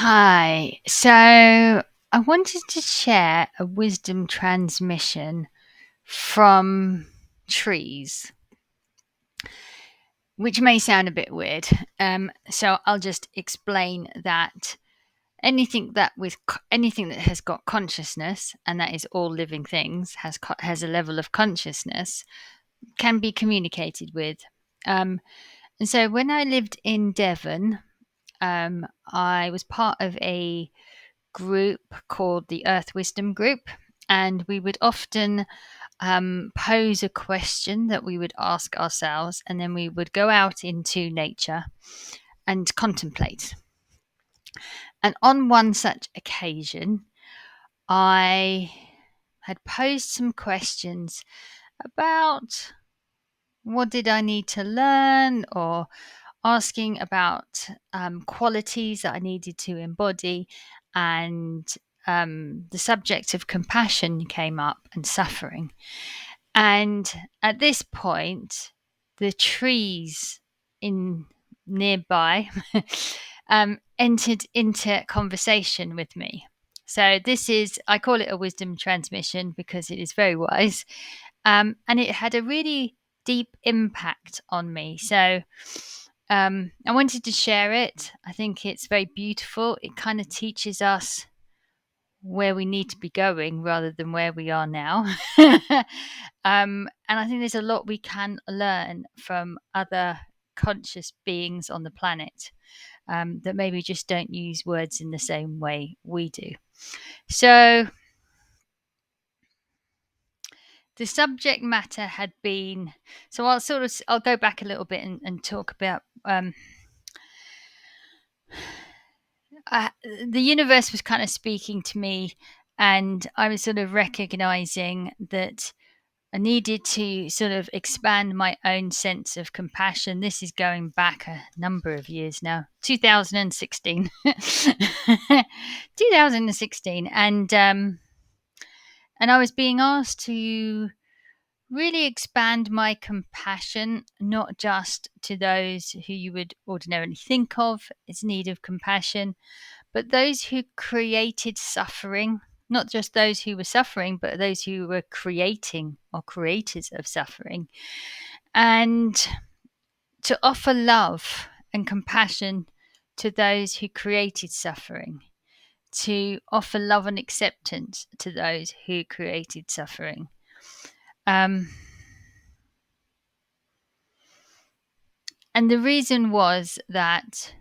Hi. So I wanted to share a wisdom transmission from trees, which may sound a bit weird. So I'll just explain that anything that has got consciousness, and that is all living things, has a level of consciousness, can be communicated with. Um, and so when I lived in Devon, I was part of a group called the Earth Wisdom Group, and we would often pose a question that we would ask ourselves, and then we would go out into nature and contemplate. And on one such occasion, I had posed some questions about what did I need to learn, or asking about qualities that I needed to embody, and the subject of compassion came up and suffering. And at this point, the trees in nearby entered into conversation with me. So this is, I call it a wisdom transmission because it is very wise, and it had a really deep impact on me. So I wanted to share it. I think it's very beautiful. It kind of teaches us where we need to be going rather than where we are now. And I think there's a lot we can learn from other conscious beings on the planet, that maybe just don't use words in the same way we do. So the subject matter had been, so I'll go back a little bit and talk about the universe was kind of speaking to me, and I was sort of recognizing that I needed to sort of expand my own sense of compassion. This is going back a number of years now, 2016. 2016. And I was being asked to really expand my compassion, not just to those who you would ordinarily think of as need of compassion, but those who created suffering, not just those who were suffering, but those who were creating or creators of suffering, and to offer love and compassion to those who created suffering, to offer love and acceptance to those who created suffering. And the reason was that,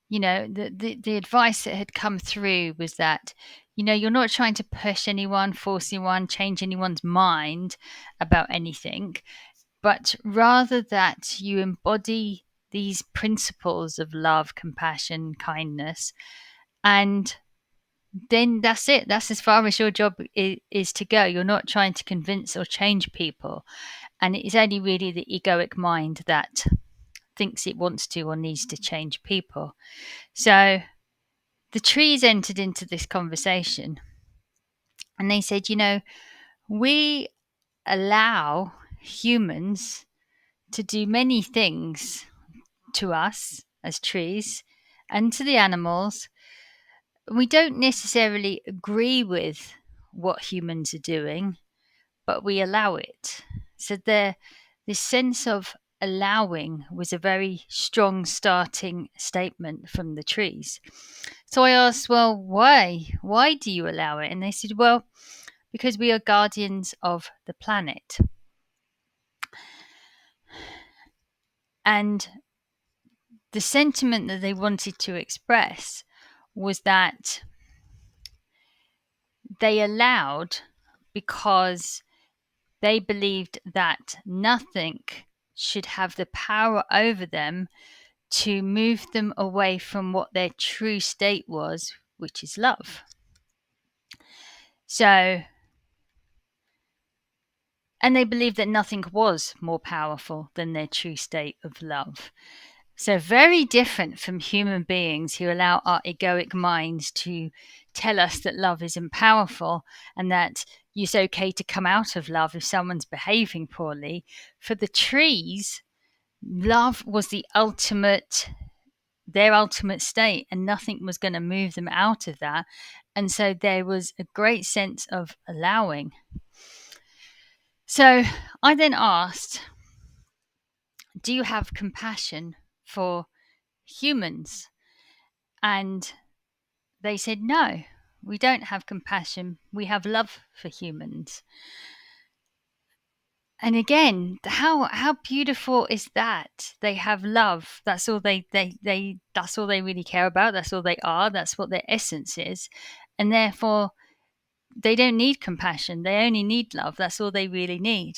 the advice that had come through was that, you're not trying to push anyone, force anyone, change anyone's mind about anything, but rather that you embody these principles of love, compassion, kindness, and then that's it. That's as far as your job is to go. You're not trying to convince or change people. And it is only really the egoic mind that thinks it wants to or needs to change people. So the trees entered into this conversation, and they said, we allow humans to do many things to us as trees and to the animals. We don't necessarily agree with what humans are doing, but we allow it. So this sense of allowing was a very strong starting statement from the trees. So I asked, well, why? Why do you allow it? And they said, well, because we are guardians of the planet. And the sentiment that they wanted to express was that they allowed because they believed that nothing should have the power over them to move them away from what their true state was, which is love. So, and they believed that nothing was more powerful than their true state of love. So, very different from human beings who allow our egoic minds to tell us that love isn't powerful and that it's okay to come out of love if someone's behaving poorly. For the trees, love was the ultimate their ultimate state, and nothing was going to move them out of that. And so there was a great sense of allowing. So I then asked, do you have compassion for humans? And they said, no, we don't have compassion. We have love for humans. And again, how beautiful is that? They have love. That's all they that's all they really care about. That's all they are. That's what their essence is. And therefore they don't need compassion. They only need love. That's all they really need.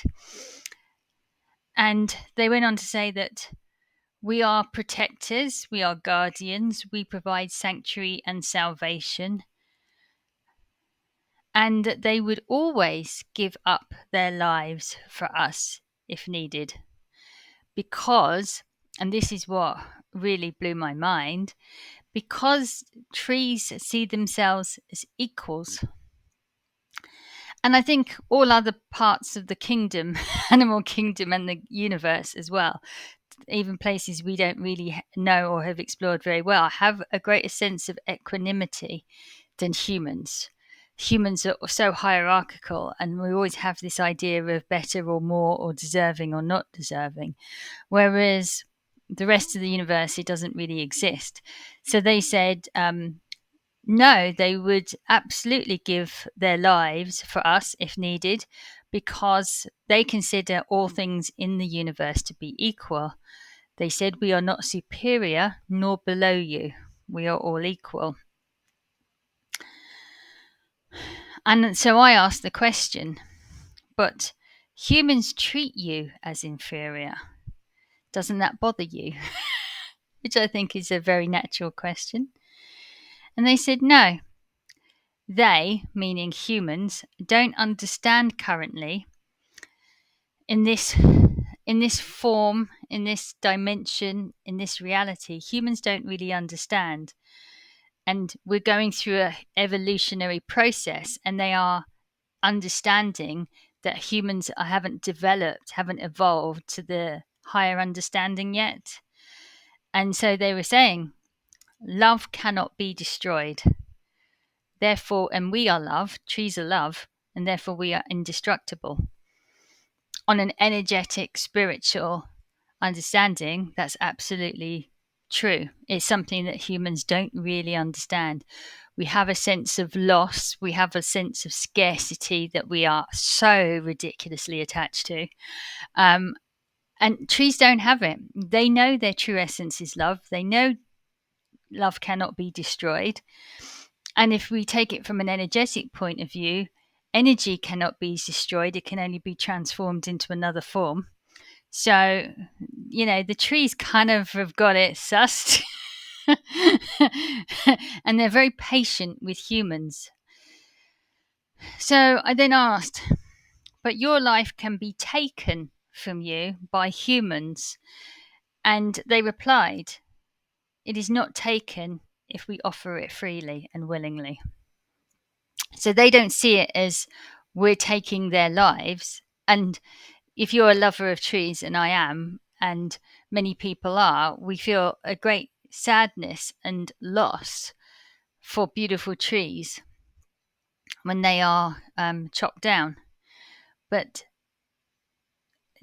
And they went on to say that we are protectors, we are guardians, we provide sanctuary and salvation, and that they would always give up their lives for us if needed. Because, and this is what really blew my mind, because trees see themselves as equals. And I think all other parts of the kingdom, animal kingdom, and the universe as well, even places we don't really know or have explored very well, have a greater sense of equanimity than humans. Humans are so hierarchical, and we always have this idea of better or more or deserving or not deserving, whereas the rest of the universe, it doesn't really exist. So they said, no, they would absolutely give their lives for us if needed, because they consider all things in the universe to be equal. They said, we are not superior nor below you. We are all equal. And so I asked the question, but humans treat you as inferior. Doesn't that bother you? Which I think is a very natural question. And they said, no. They, meaning humans, don't understand currently in this form, in this dimension, in this reality. Humans don't really understand. And we're going through an evolutionary process, and they are understanding that humans haven't developed, haven't evolved to the higher understanding yet. And so they were saying, love cannot be destroyed. Therefore, and we are love, trees are love, and therefore we are indestructible. On an energetic, spiritual understanding, that's absolutely true. It's something that humans don't really understand. We have a sense of loss, we have a sense of scarcity that we are so ridiculously attached to. And trees don't have it. They know their true essence is love. They know love cannot be destroyed. And if we take it from an energetic point of view, energy cannot be destroyed. It can only be transformed into another form. So, the trees kind of have got it sussed. And they're very patient with humans. So I then asked, but your life can be taken from you by humans. And they replied, it is not taken if we offer it freely and willingly. So they don't see it as we're taking their lives. And if you're a lover of trees, and I am, and many people are, we feel a great sadness and loss for beautiful trees when they are chopped down. But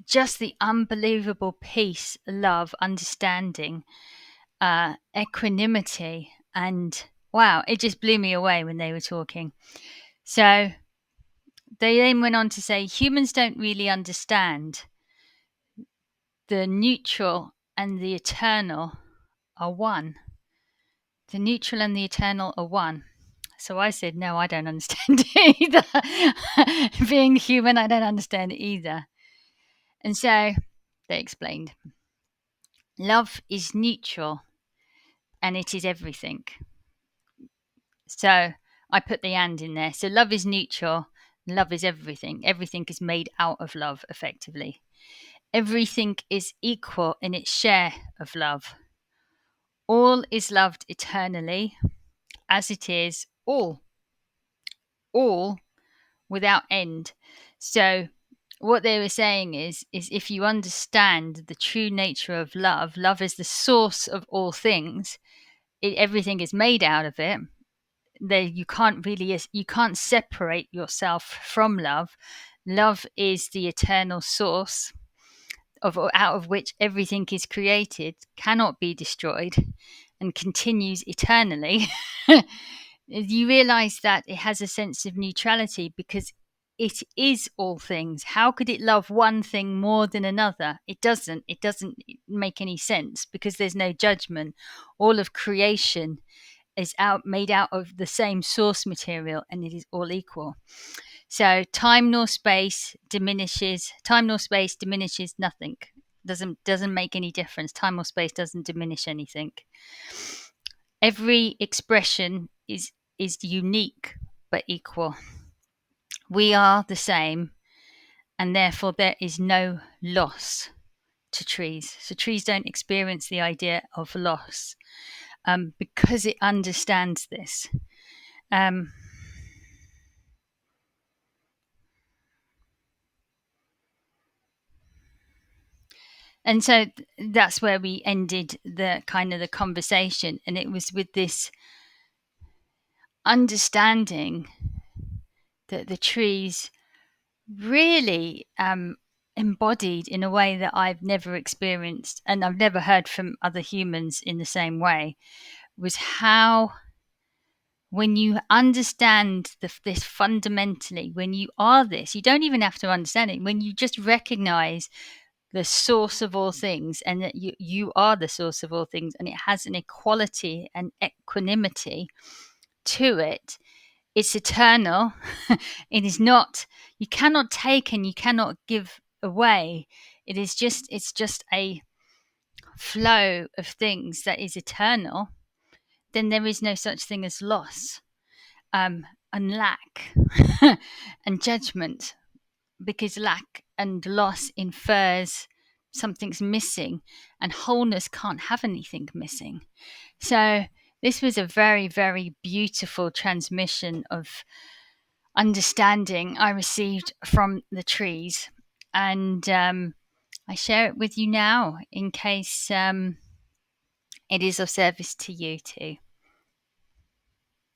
just the unbelievable peace, love, understanding, equanimity, and wow, it just blew me away when they were talking. So they then went on to say, humans don't really understand the neutral and the eternal are one. The neutral and the eternal are one. So I said, no, I don't understand it either. Being human, I don't understand it either. And so they explained, love is neutral and it is everything. So I put the and in there. So love is neutral, love is everything. Everything is made out of love, effectively. Everything is equal in its share of love. All is loved eternally, as it is all without end. So what they were saying is if you understand the true nature of love, love is the source of all things. Everything is made out of it. There, you can't separate yourself from love. Love is the eternal source of out of which everything is created, cannot be destroyed, and continues eternally. You realize that it has a sense of neutrality because it is all things. How could it love one thing more than another? It doesn't make any sense because there's no judgment. All of creation is made out of the same source material, and it is all equal. So time nor space diminishes nothing. Doesn't make any difference. Time or space doesn't diminish anything. Every expression is unique but equal. We are the same, and therefore there is no loss to trees. So trees don't experience the idea of loss because it understands this. And so that's where we ended the kind of the conversation, and it was with this understanding that the trees really embodied in a way that I've never experienced and I've never heard from other humans in the same way, was how when you understand this fundamentally, when you are this, you don't even have to understand it. When you just recognize the source of all things and that you are the source of all things, and it has an equality and equanimity to it. It's eternal. It is not, you cannot take and you cannot give away. It's just a flow of things that is eternal. Then there is no such thing as loss, and lack and judgment, because lack and loss infers something's missing, and wholeness can't have anything missing. So this was a very, very beautiful transmission of understanding I received from the trees, and I share it with you now in case it is of service to you too.